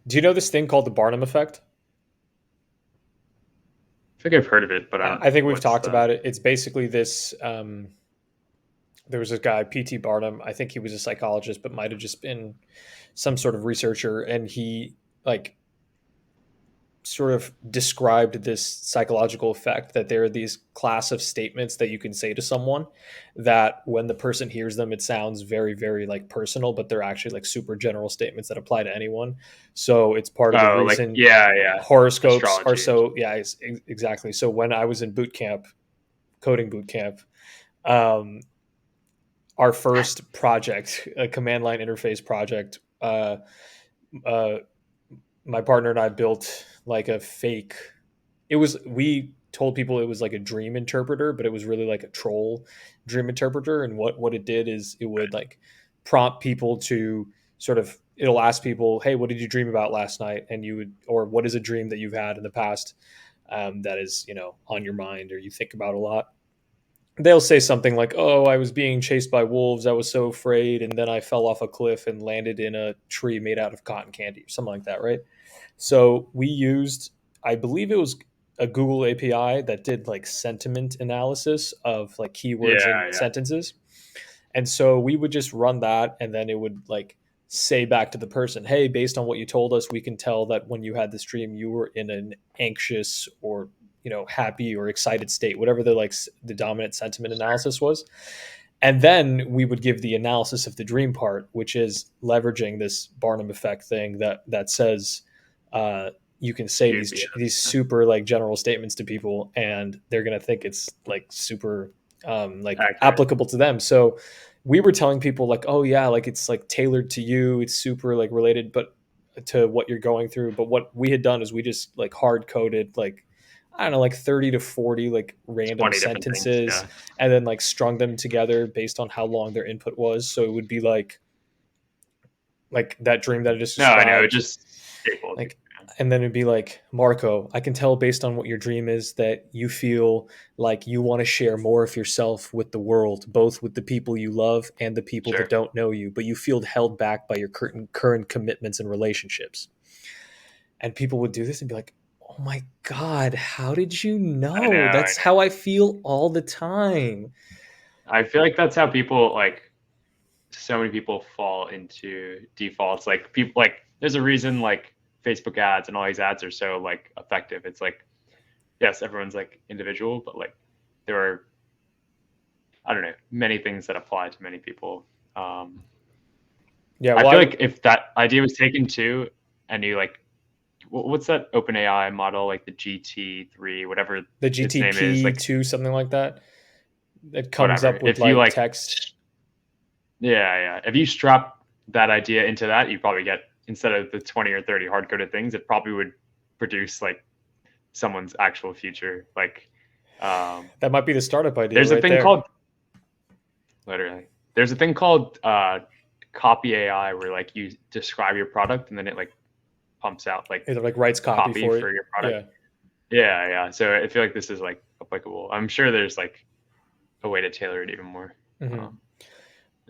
Do you know this thing called the Barnum Effect? I think I've heard of it, but I don't. I think we've What's talked the? about it. It's basically this. There was this guy, P.T. Barnum. I think he was a psychologist, but might have just been some sort of researcher. And he like sort of described this psychological effect that there are these class of statements that you can say to someone that when the person hears them it sounds very very like personal, but they're actually like super general statements that apply to anyone. So it's part of the Oh, like reason yeah, yeah, horoscopes are astrology. so, yeah, exactly. So when I was in boot camp, coding boot camp, um, our first project, a command line interface project, uh, my partner and I built like a fake. It was, we told people it was like a dream interpreter, but it was really like a troll dream interpreter. And what it did is it would like prompt people to sort of, it'll ask people, hey, what did you dream about last night? And you would, or what is a dream that you've had in the past, that is, on your mind or you think about a lot. They'll say something like, oh, I was being chased by wolves, I was so afraid, and then I fell off a cliff and landed in a tree made out of cotton candy, something like that, right? So we used, I believe it was a Google API that did like sentiment analysis of like keywords Yeah, and yeah. sentences. And so we would just run that and then it would like say back to the person, hey, based on what you told us, we can tell that when you had this dream, you were in an anxious or, happy or excited state, whatever the like the dominant sentiment analysis was. And then we would give the analysis of the dream part, which is leveraging this Barnum effect thing that says, you can say You'd be these super like general statements to people, and they're gonna think it's like super like accurate. applicable to them. So we were telling people like, oh yeah, like it's like tailored to you, it's super like related, but to what you're going through. But what we had done is we just like hard coded like, I don't know, like 30 to 40 like random 20 different things. sentences Yeah. and then like strung them together based on how long their input was. So it would be like that dream that I just No, I know. It described, just staples you. like, and then it'd be like, Marco, I can tell based on what your dream is that you feel like you want to share more of yourself with the world, both with the people you love and the people that Sure. don't know you, but you feel held back by your current commitments and relationships. And people would do this and be like, oh my God, how did you I know. know? I That's know. how I feel all the time. I feel like that's how people like. So many people fall into defaults. Like people like. There's a reason like Facebook ads and all these ads are so like effective. It's like yes, everyone's like individual, but like there are I don't know many things that apply to many people. Um, Yeah, I well, feel like if that idea was taken too, and you like, what's that OpenAI model, like the GT3, whatever the its name is, like GTP2, something like that, that comes whatever. up with If you like like, text. yeah, yeah. If you strap that idea into that, you probably get instead of the 20 or 30 hard coded things, it probably would produce like someone's actual future. Like, um, That might be the startup idea there's a right thing there. called literally. There's a thing called copy AI where like you describe your product and then it like pumps out like It like writes copy copy for for it. your product. Yeah. Yeah, yeah. So I feel like this is like applicable. I'm sure there's like a way to tailor it even more. Hmm.